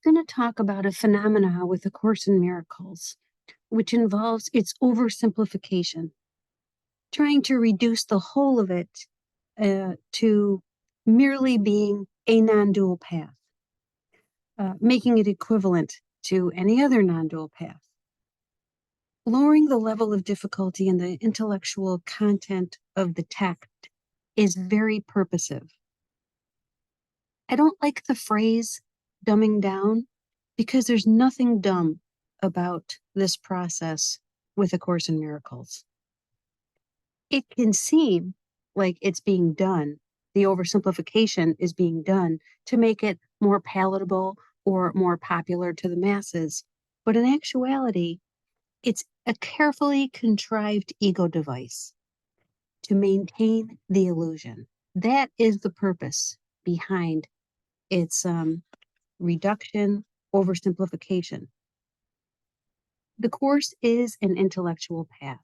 going to talk about a phenomena with A Course in Miracles, which involves its oversimplification, trying to reduce the whole of it to merely being a non-dual path, making it equivalent to any other non-dual path. Lowering the level of difficulty in the intellectual content of the text is very purposive. I don't like the phrase dumbing down because there's nothing dumb about this process with A Course in Miracles. It can seem like it's being done, the oversimplification is being done to make it more palatable or more popular to the masses. But in actuality, it's a carefully contrived ego device to maintain the illusion. That is the purpose behind its reduction, oversimplification. The Course is an intellectual path.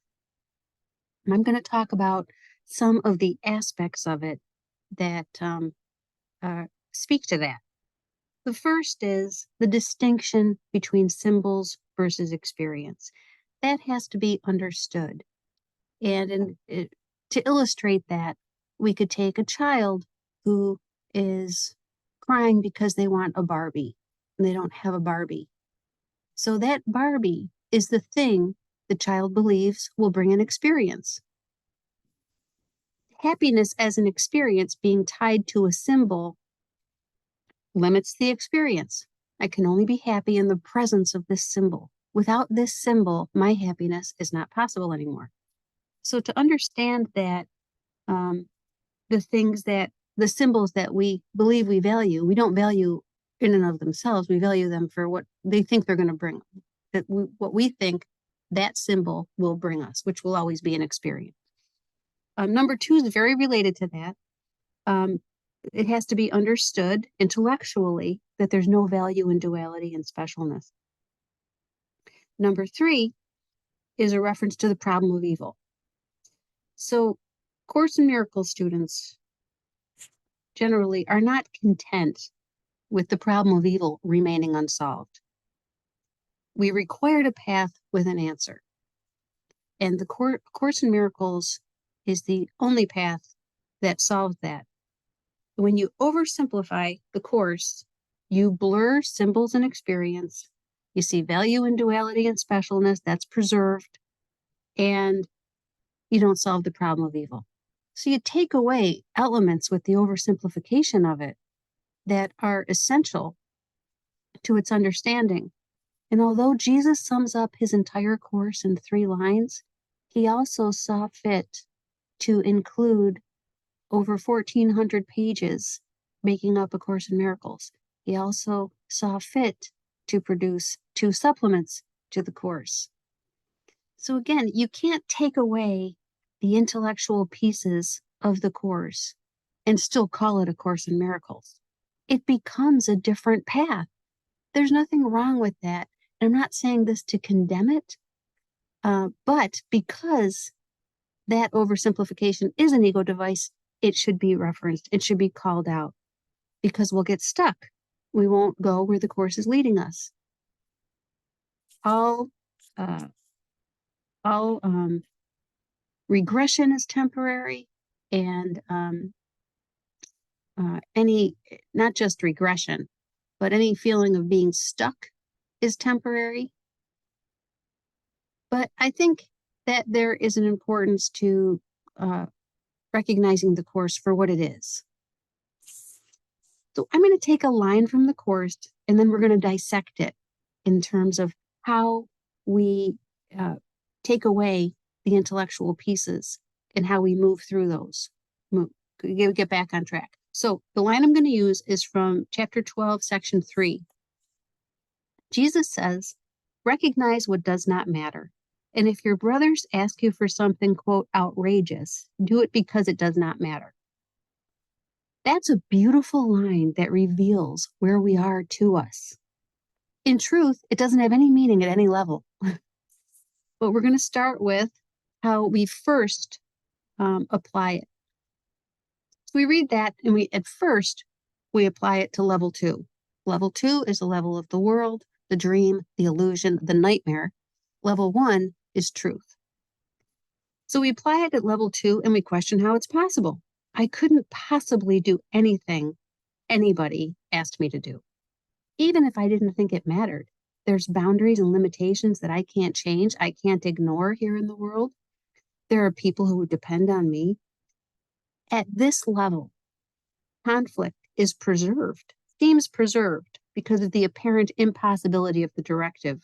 And I'm going to talk about some of the aspects of it that speak to that. The first is the distinction between symbols versus experience. That has to be understood. And to illustrate that, we could take a child who is crying because they want a Barbie and they don't have a Barbie. So that Barbie is the thing the child believes will bring an experience. Happiness as an experience being tied to a symbol limits the experience. I can only be happy in the presence of this symbol. Without this symbol, my happiness is not possible anymore. So to understand that the symbols that we believe we value, we don't value in and of themselves. We value them for what they think they're going to bring. What we think that symbol will bring us, which will always be an experience. Number two is very related to that. It has to be understood intellectually that there's no value in duality and specialness. Number three is a reference to the problem of evil. So Course in Miracles students generally are not content with the problem of evil remaining unsolved. We required a path with an answer. And the Course in Miracles is the only path that solves that. When you oversimplify the Course, you blur symbols and experience. You see value in duality and specialness, that's preserved, and you don't solve the problem of evil. So you take away elements with the oversimplification of it that are essential to its understanding. And although Jesus sums up his entire Course in 3 lines, he also saw fit to include over 1,400 pages making up A Course in Miracles. He also saw fit to produce 2 supplements to the Course. So again, you can't take away the intellectual pieces of the Course and still call it A Course in Miracles. It becomes a different path. There's nothing wrong with that. I'm not saying this to condemn it, but because that oversimplification is an ego device, it should be referenced. It should be called out because we'll get stuck. We won't go where the Course is leading us. All regression is temporary, and any, not just regression, but any feeling of being stuck is temporary. But I think that there is an importance to recognizing the Course for what it is. So I'm going to take a line from the Course, and then we're going to dissect it in terms of how we take away the intellectual pieces and how we move through those, get back on track. So the line I'm going to use is from chapter 12, section 3. Jesus says, recognize what does not matter. And if your brothers ask you for something, quote, outrageous, do it because it does not matter. That's a beautiful line that reveals where we are to us. In truth, it doesn't have any meaning at any level. But we're going to start with how we first apply it. So we read that, and at first we apply it to level 2. Level 2 is the level of the world, the dream, the illusion, the nightmare. Level 1 is truth. So we apply it at level 2 and we question how it's possible. I couldn't possibly do anything anybody asked me to do, even if I didn't think it mattered. There's boundaries and limitations that I can't change, I can't ignore here in the world. There are people who depend on me. At this level, conflict is preserved, seems preserved, because of the apparent impossibility of the directive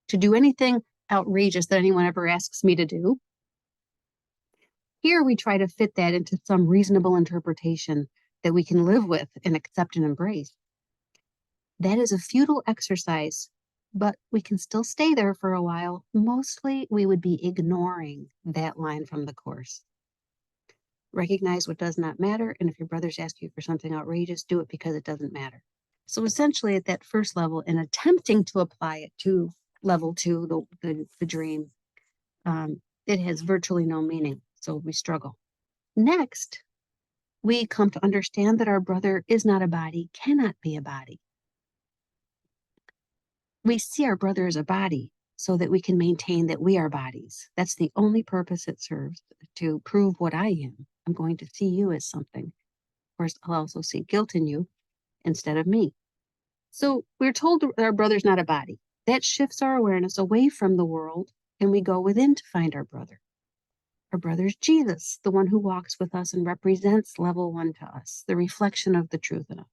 to do anything outrageous that anyone ever asks me to do. Here we try to fit that into some reasonable interpretation that we can live with and accept and embrace. That is a futile exercise, but we can still stay there for a while. Mostly we would be ignoring that line from the Course. Recognize what does not matter, and if your brothers ask you for something outrageous, do it because it doesn't matter. So essentially at that first level, in attempting to apply it to level 2, the dream, it has virtually no meaning, so we struggle. Next, we come to understand that our brother is not a body, cannot be a body. We see our brother as a body so that we can maintain that we are bodies. That's the only purpose it serves, to prove what I am. I'm going to see you as something. Of course, I'll also see guilt in you instead of me. So we're told that our brother's not a body. That shifts our awareness away from the world, and we go within to find our brother. Our brother's Jesus, the one who walks with us and represents level 1 to us, the reflection of the truth in us.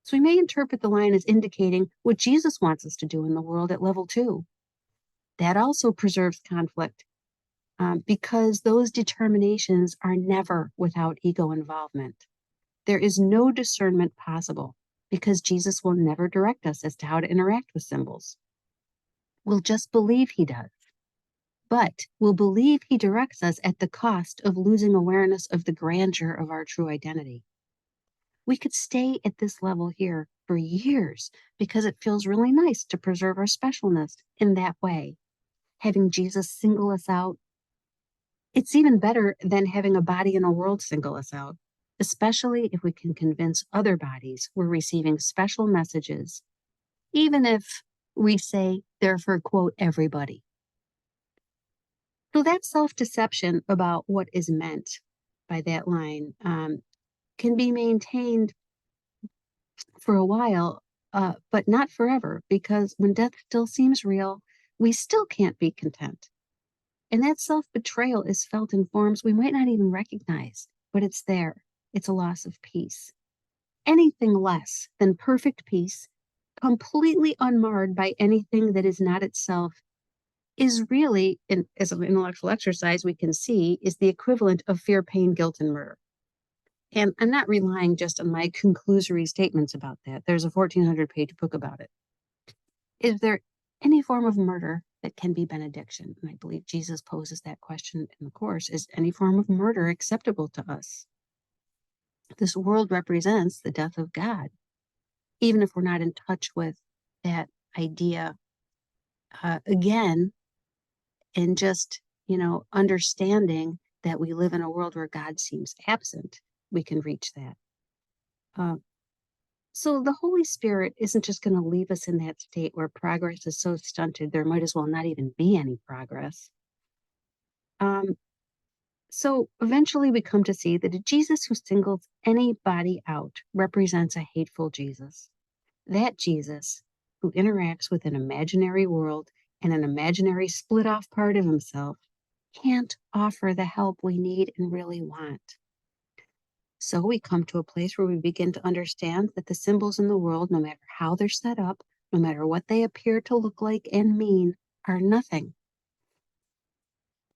So we may interpret the line as indicating what Jesus wants us to do in the world at level 2. That also preserves conflict, because those determinations are never without ego involvement. There is no discernment possible because Jesus will never direct us as to how to interact with symbols. We'll just believe he does. But we'll believe he directs us at the cost of losing awareness of the grandeur of our true identity. We could stay at this level here for years because it feels really nice to preserve our specialness in that way. Having Jesus single us out, it's even better than having a body in a world single us out, especially if we can convince other bodies we're receiving special messages, even if we say they're for, quote, everybody. So that self-deception about what is meant by that line can be maintained for a while, but not forever, because when death still seems real, we still can't be content. And that self-betrayal is felt in forms we might not even recognize, but it's there. It's a loss of peace. Anything less than perfect peace, completely unmarred by anything that is not itself, is really, as an intellectual exercise we can see, is the equivalent of fear, pain, guilt, and murder. And I'm not relying just on my conclusory statements about that. There's a 1,400-page book about it. Is there any form of murder that can be benediction? And I believe Jesus poses that question in the Course. Is any form of murder acceptable to us? This world represents the death of God, even if we're not in touch with that idea again, and just, understanding that we live in a world where God seems absent, we can reach that. So the Holy Spirit isn't just going to leave us in that state where progress is so stunted, there might as well not even be any progress. So eventually we come to see that a Jesus who singles anybody out represents a hateful Jesus. That Jesus who interacts with an imaginary world and an imaginary split off part of himself can't offer the help we need and really want. So we come to a place where we begin to understand that the symbols in the world, no matter how they're set up, no matter what they appear to look like and mean, are nothing.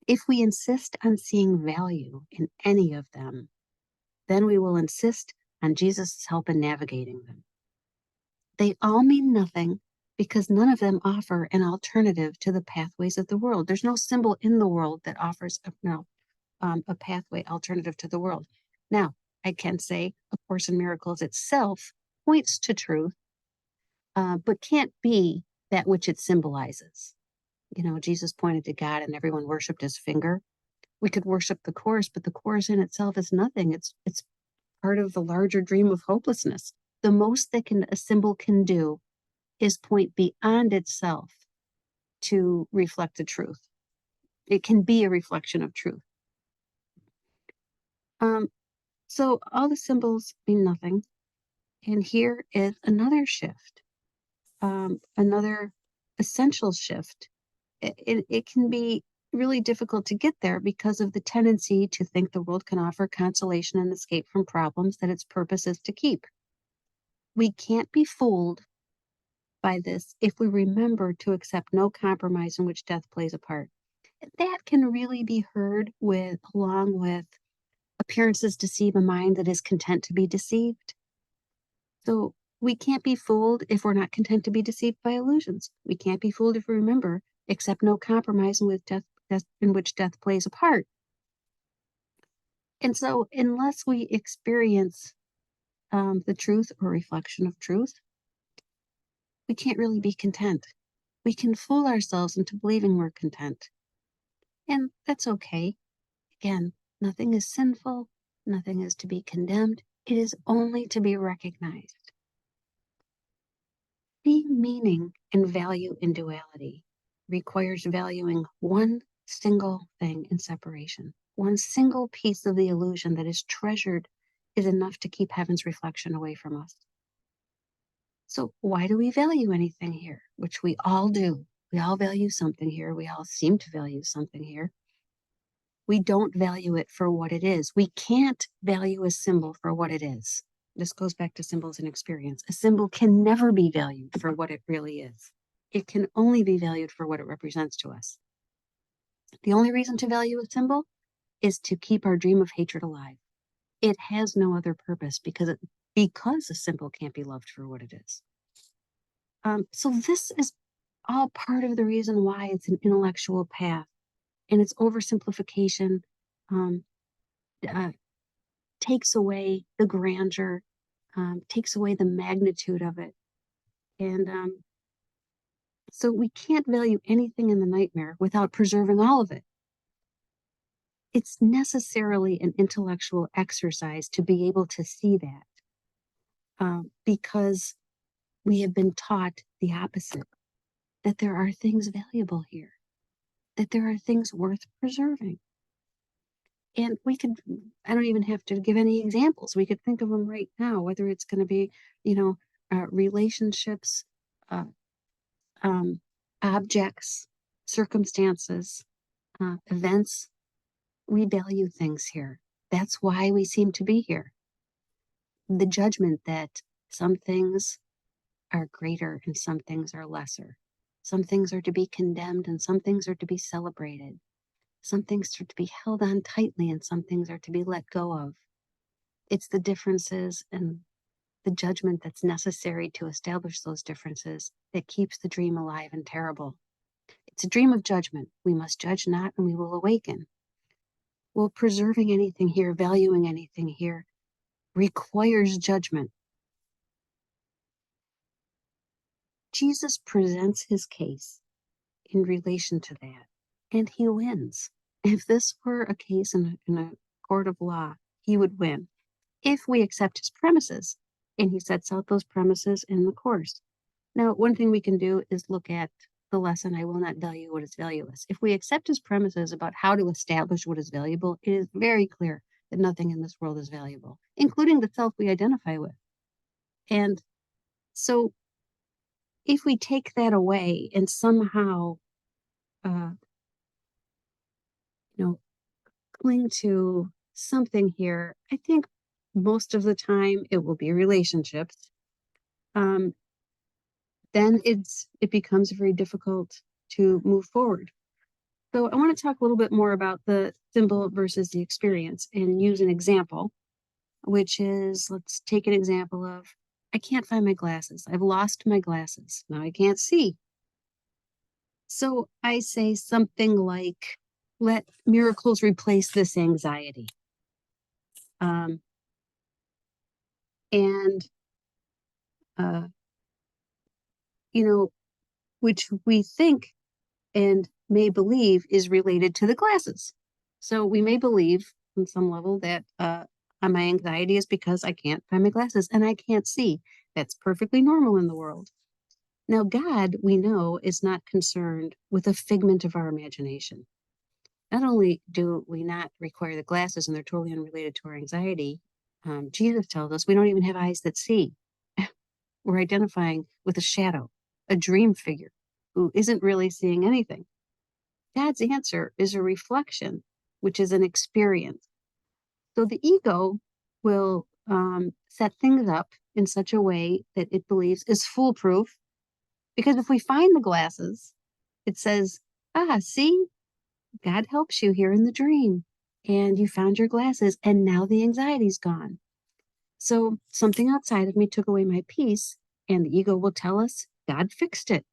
If we insist on seeing value in any of them, then we will insist on Jesus' help in navigating them. They all mean nothing because none of them offer an alternative to the pathways of the world. There's no symbol in the world that offers a pathway alternative to the world. Now, I can say A Course in Miracles itself points to truth, but can't be that which it symbolizes. Jesus pointed to God and everyone worshiped his finger. We could worship the Course, but the Course in itself is nothing. It's part of the larger dream of hopelessness. the most that a symbol can do is point beyond itself to reflect the truth. It can be a reflection of truth. So all the symbols mean nothing. And here is another shift, another essential shift. It can be really difficult to get there because of the tendency to think the world can offer consolation and escape from problems that its purpose is to keep. We can't be fooled by this if we remember to accept no compromise in which death plays a part. That can really be heard along with appearances deceive a mind that is content to be deceived. So we can't be fooled if we're not content to be deceived by illusions. We can't be fooled if we remember, accept no compromise in which death plays a part. And so unless we experience the truth or reflection of truth, we can't really be content. We can fool ourselves into believing we're content. And that's okay. Again, nothing is sinful. Nothing is to be condemned. It is only to be recognized. Seeing meaning and value in duality requires valuing one single thing in separation. One single piece of the illusion that is treasured is enough to keep heaven's reflection away from us. So why do we value anything here? Which we all do. We all value something here. We all seem to value something here. We don't value it for what it is. We can't value a symbol for what it is. This goes back to symbols and experience. A symbol can never be valued for what it really is. It can only be valued for what it represents to us. The only reason to value a symbol is to keep our dream of hatred alive. It has no other purpose because a symbol can't be loved for what it is. So this is all part of the reason why it's an intellectual path, and its oversimplification takes away the grandeur, takes away the magnitude of it. And so we can't value anything in the nightmare without preserving all of it. It's necessarily an intellectual exercise to be able to see that, because we have been taught the opposite, that there are things valuable here, that there are things worth preserving. And I don't even have to give any examples. We could think of them right now, whether it's going to be, relationships, objects, circumstances, events. We value things here. That's why we seem to be here. The judgment that some things are greater and some things are lesser. Some things are to be condemned and some things are to be celebrated. Some things are to be held on tightly and some things are to be let go of. It's the differences and the judgment that's necessary to establish those differences that keeps the dream alive and terrible. It's a dream of judgment. We must judge not and we will awaken. Well, preserving anything here, valuing anything here, requires judgment. Jesus presents his case in relation to that, and he wins. If this were a case in a court of law, he would win if we accept his premises, and he sets out those premises in the course. Now, one thing we can do is look at the lesson, I will not value what is valueless. If we accept his premises about how to establish what is valuable, it is very clear that nothing in this world is valuable, including the self we identify with. And so if we take that away and somehow, cling to something here, I think most of the time it will be relationships. Then it becomes very difficult to move forward. So I want to talk a little bit more about the symbol versus the experience and use an example, which is, let's take an example of, I can't find my glasses. I've lost my glasses. Now I can't see. So I say something like, let miracles replace this anxiety. Which we think and may believe is related to the glasses. So we may believe on some level that My anxiety is because I can't find my glasses and I can't see. That's perfectly normal in the world. Now, God, we know, is not concerned with a figment of our imagination. Not only do we not require the glasses and they're totally unrelated to our anxiety, Jesus tells us we don't even have eyes that see. We're identifying with a shadow, a dream figure who isn't really seeing anything. God's answer is a reflection, which is an experience. So the ego will set things up in such a way that it believes is foolproof. Because if we find the glasses, it says, see, God helps you here in the dream. And you found your glasses, and now the anxiety's gone. So something outside of me took away my peace, and the ego will tell us God fixed it.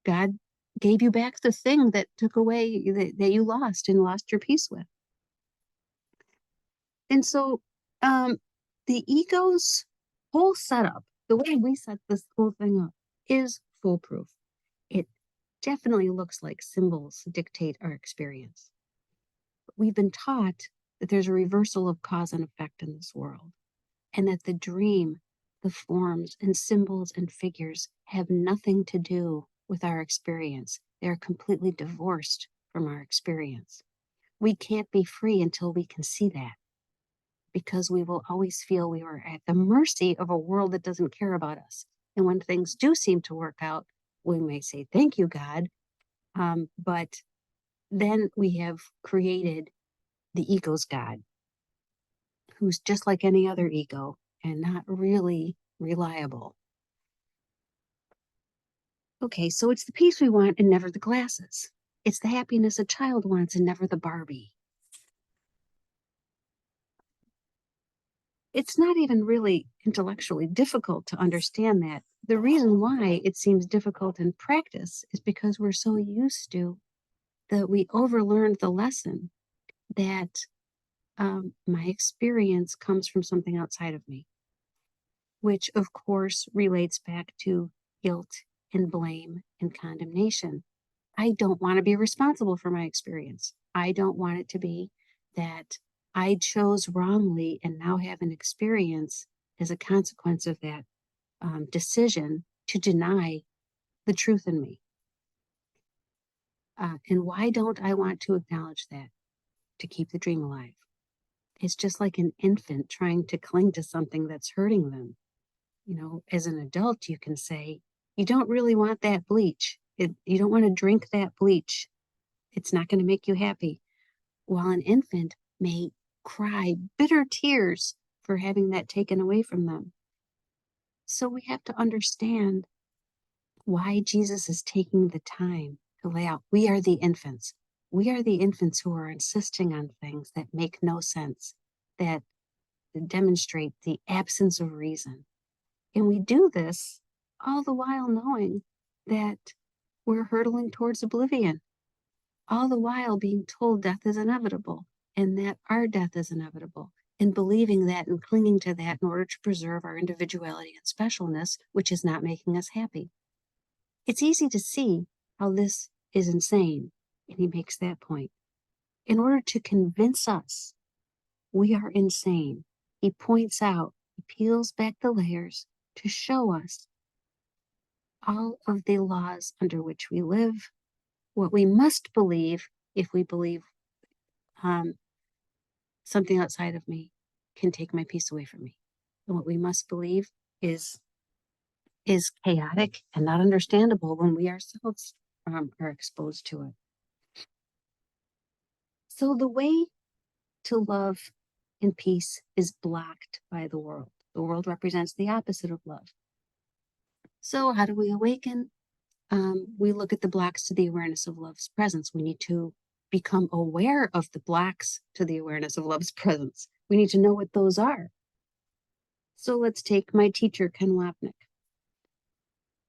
God gave you back the thing that took away that you lost and lost your peace with. And so the ego's whole setup, the way we set this whole thing up, is foolproof. It definitely looks like symbols dictate our experience. But we've been taught that there's a reversal of cause and effect in this world, and that the dream, the forms and symbols and figures have nothing to do with our experience. They're completely divorced from our experience. We can't be free until we can see that, because we will always feel we are at the mercy of a world that doesn't care about us. And when things do seem to work out, we may say, thank you, God. But then we have created the ego's God, who's just like any other ego and not really reliable. Okay, so it's the peace we want and never the glasses. It's the happiness a child wants and never the Barbie. It's not even really intellectually difficult to understand that. The reason why it seems difficult in practice is because we're so used to that we overlearned the lesson that my experience comes from something outside of me, which of course relates back to guilt and blame and condemnation. I don't want to be responsible for my experience. I don't want it to be that I chose wrongly and now have an experience as a consequence of that decision to deny the truth in me. And why don't I want to acknowledge that? To keep the dream alive. It's just like an infant trying to cling to something that's hurting them. You know, as an adult, you can say, you don't really want that bleach. You don't want to drink that bleach. It's not going to make you happy. While an infant may cry bitter tears for having that taken away from them. So we have to understand why Jesus is taking the time to lay out. We are the infants. We are the infants who are insisting on things that make no sense, that demonstrate the absence of reason. And we do this all the while knowing that we're hurtling towards oblivion, all the while being told death is inevitable and that our death is inevitable, and believing that and clinging to that in order to preserve our individuality and specialness, which is not making us happy. It's easy to see how this is insane, and he makes that point. In order to convince us we are insane, he points out, he peels back the layers to show us all of the laws under which we live, what we must believe if we believe something outside of me can take my peace away from me. And what we must believe is chaotic and not understandable when we ourselves are exposed to it. So the way to love in peace is blocked by the world. The world represents the opposite of love. So how do we awaken? We look at the blocks to the awareness of love's presence. We need to become aware of the blocks to the awareness of love's presence. We need to know what those are. So let's take my teacher, Ken Wapnick.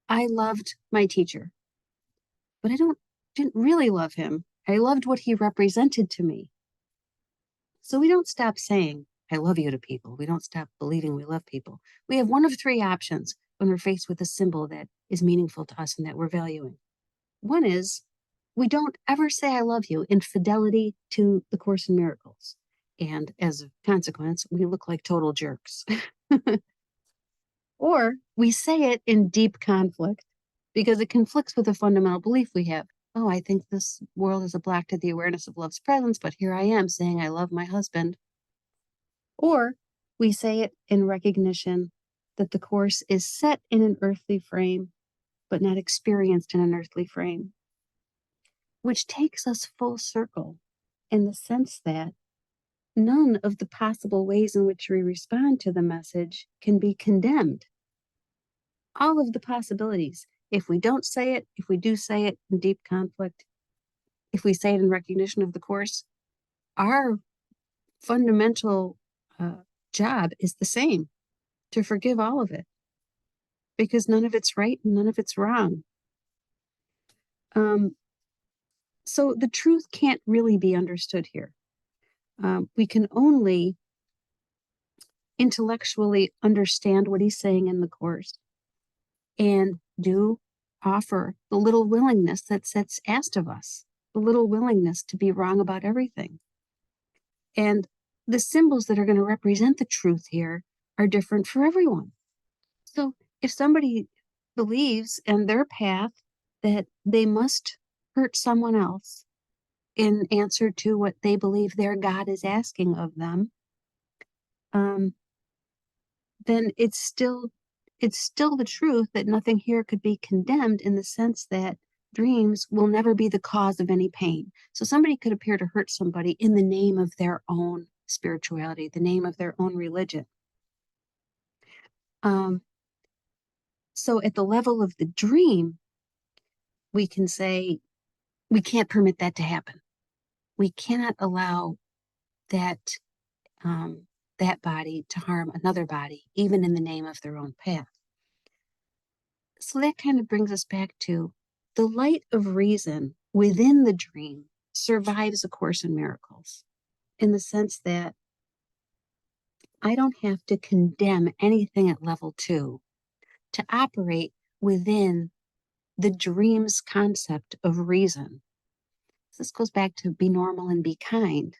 I loved my teacher, but I didn't really love him. I loved what he represented to me. So we don't stop saying, I love you to people. We don't stop believing we love people. We have one of three options when we're faced with a symbol that is meaningful to us and that we're valuing. One is we don't ever say I love you in fidelity to the Course in Miracles. And as a consequence, we look like total jerks. Or we say it in deep conflict because it conflicts with a fundamental belief we have. Oh, I think this world is a block to the awareness of love's presence, but here I am saying I love my husband. Or we say it in recognition that the Course is set in an earthly frame, but not experienced in an earthly frame, which takes us full circle in the sense that none of the possible ways in which we respond to the message can be condemned. All of the possibilities, if we don't say it, if we do say it in deep conflict, if we say it in recognition of the Course, our fundamental job is the same, to forgive all of it, because none of it's right and none of it's wrong. So the truth can't really be understood here. We can only intellectually understand what he's saying in the Course and do offer the little willingness that's asked of us, the little willingness to be wrong about everything. And the symbols that are going to represent the truth here are different for everyone. So if somebody believes in their path that they must hurt someone else in answer to what they believe their God is asking of them, then it's still the truth that nothing here could be condemned, in the sense that dreams will never be the cause of any pain. So somebody could appear to hurt somebody in the name of their own spirituality, the name of their own religion. So at the level of the dream, we can say, we can't permit that to happen. We cannot allow that that body to harm another body, even in the name of their own path. So that kind of brings us back to the light of reason within the dream survives A Course in Miracles, in the sense that I don't have to condemn anything at level 2 to operate within the dream's concept of reason. This goes back to be normal and be kind.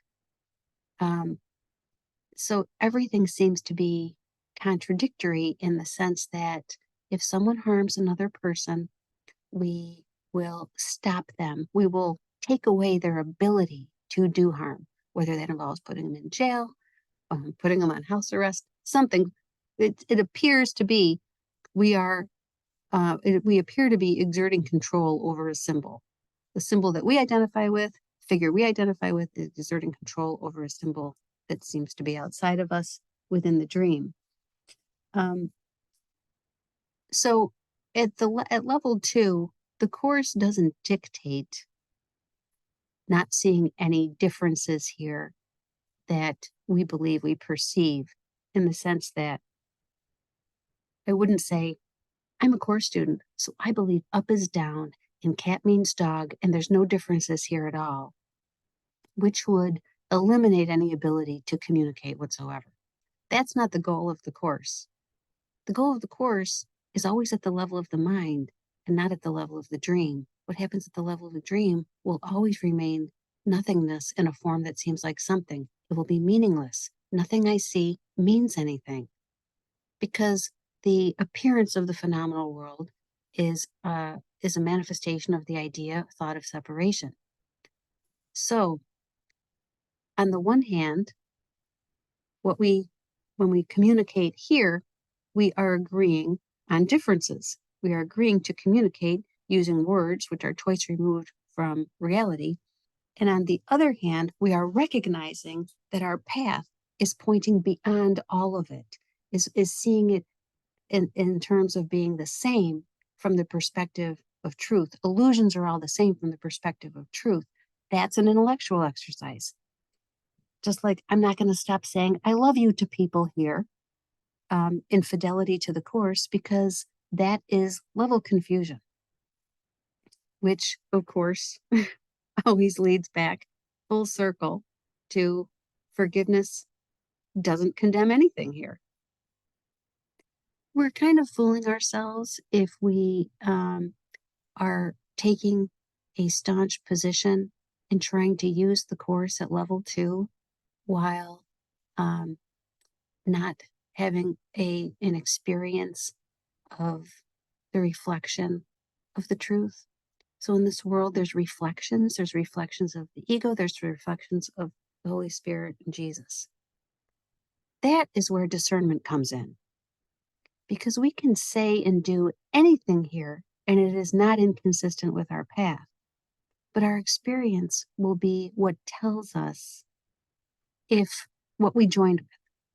So everything seems to be contradictory, in the sense that if someone harms another person, we will stop them. We will take away their ability to do harm, whether that involves putting them in jail, putting them on house arrest, something. It appears to be we appear to be exerting control over a symbol. The symbol that we identify with, figure we identify with, is exerting control over a symbol that seems to be outside of us within the dream. So at level 2, the Course doesn't dictate not seeing any differences here that we believe we perceive, in the sense that I wouldn't say, I'm a Course student, so I believe up is down and cat means dog, and there's no differences here at all, which would eliminate any ability to communicate whatsoever. That's not the goal of the Course. The goal of the Course is always at the level of the mind and not at the level of the dream. What happens at the level of the dream will always remain nothingness in a form that seems like something. It will be meaningless. Nothing I see means anything, because the appearance of the phenomenal world is a manifestation of the idea, thought of separation. So, on the one hand, when we communicate here, we are agreeing on differences. We are agreeing to communicate using words which are twice removed from reality. And on the other hand, we are recognizing that our path is pointing beyond all of it, is seeing it in terms of being the same from the perspective of truth. Illusions are all the same from the perspective of truth. That's an intellectual exercise. Just like I'm not going to stop saying I love you to people here in fidelity to the Course, because that is level confusion, which, of course, always leads back full circle to forgiveness doesn't condemn anything here. We're kind of fooling ourselves if we are taking a staunch position and trying to use the Course at level 2 while not having an experience of the reflection of the truth. So in this world, there's reflections. There's reflections of the ego. There's reflections of the Holy Spirit and Jesus. That is where discernment comes in. Because we can say and do anything here, and it is not inconsistent with our path. But our experience will be what tells us if what we joined with,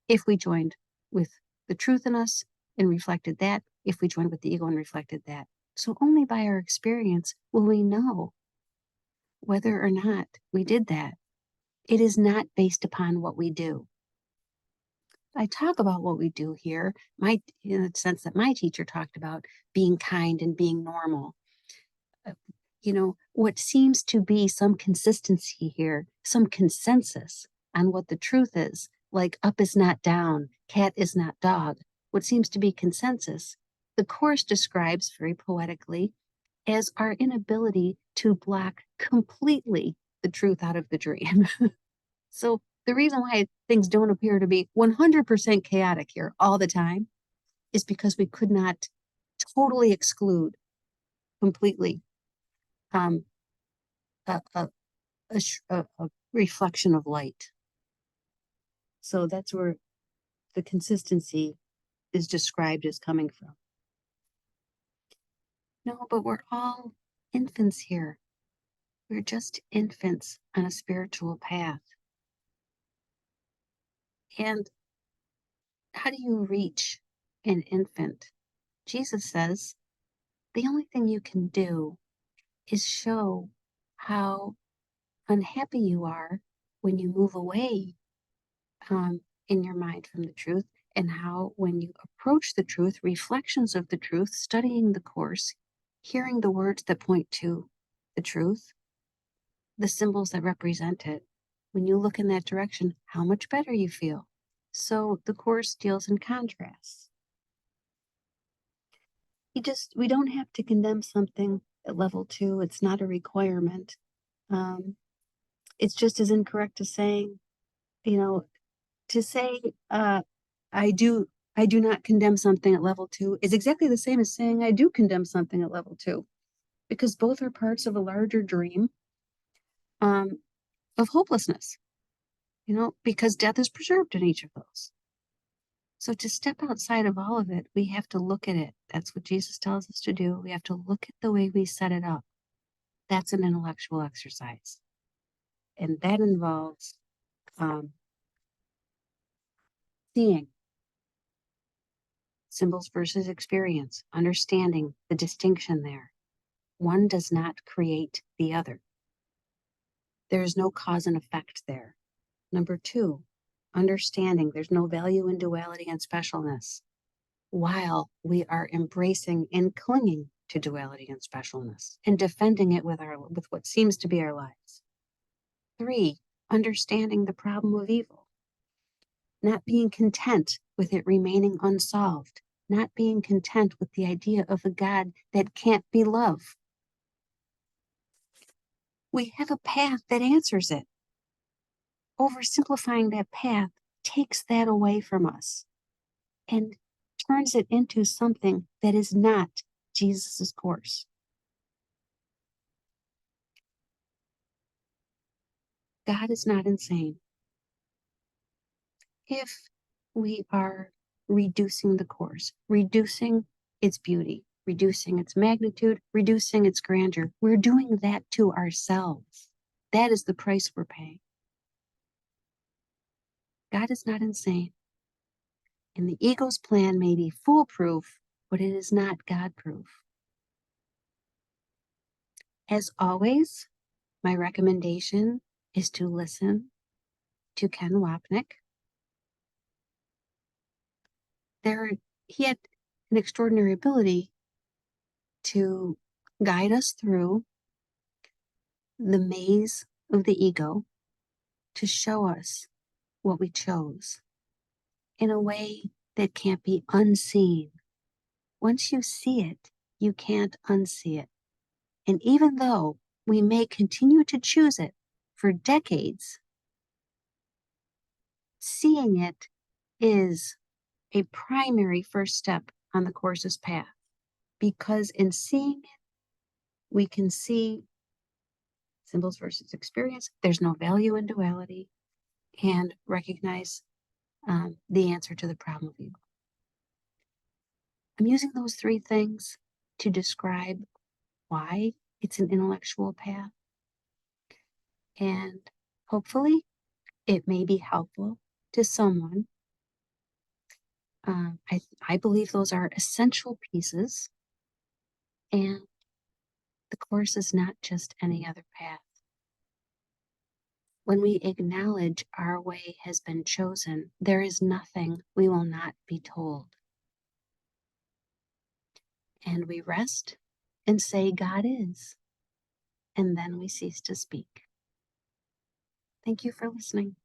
if we joined with the truth in us and reflected that, if we joined with the ego and reflected that. So only by our experience will we know whether or not we did that. It is not based upon what we do. I talk about what we do here, in the sense that my teacher talked about being kind and being normal. What seems to be some consistency here, some consensus on what the truth is, like up is not down, cat is not dog, what seems to be consensus, the Course describes very poetically as our inability to block completely the truth out of the dream. So the reason why things don't appear to be 100% chaotic here all the time is because we could not totally exclude completely um, a, a, a reflection of light. So that's where the consistency is described as coming from. No, but we're all infants here. We're just infants on a spiritual path. And how do you reach an infant? Jesus says the only thing you can do is show how unhappy you are when you move away in your mind from the truth, and how when you approach the truth, reflections of the truth, studying the Course, hearing the words that point to the truth, the symbols that represent it, when you look in that direction, how much better you feel. So the Course deals in contrasts. We don't have to condemn something at level 2. It's not a requirement. It's just as incorrect as saying, to say, I do not condemn something at level 2 is exactly the same as saying I do condemn something at level 2, because both are parts of a larger dream of hopelessness, because death is preserved in each of those. So to step outside of all of it, we have to look at it. That's what Jesus tells us to do. We have to look at the way we set it up. That's an intellectual exercise. And that involves seeing symbols versus experience, understanding the distinction there. One does not create the other. There is no cause and effect there. Number 2, understanding there's no value in duality and specialness, while we are embracing and clinging to duality and specialness and defending it with what seems to be our lives. 3, understanding the problem of evil, not being content with it remaining unsolved, not being content with the idea of a God that can't be love. We have a path that answers it. Oversimplifying that path takes that away from us and turns it into something that is not Jesus's Course. God is not insane. If we are reducing the Course, reducing its beauty, reducing its magnitude, reducing its grandeur, we're doing that to ourselves. That is the price we're paying. God is not insane. And the ego's plan may be foolproof, but it is not God-proof. As always, my recommendation is to listen to Ken Wapnick. He had an extraordinary ability to guide us through the maze of the ego, to show us what we chose in a way that can't be unseen. Once you see it, you can't unsee it. And even though we may continue to choose it for decades, seeing it is a primary first step on the course's path, because in seeing it, we can see symbols versus experience. There's no value in duality, and recognize the answer to the problem of evil. I'm using those three things to describe why it's an intellectual path, and hopefully it may be helpful to someone. I believe those are essential pieces, and the course is not just any other path. When we acknowledge our way has been chosen, there is nothing we will not be told. And we rest and say, God is, and then we cease to speak. Thank you for listening.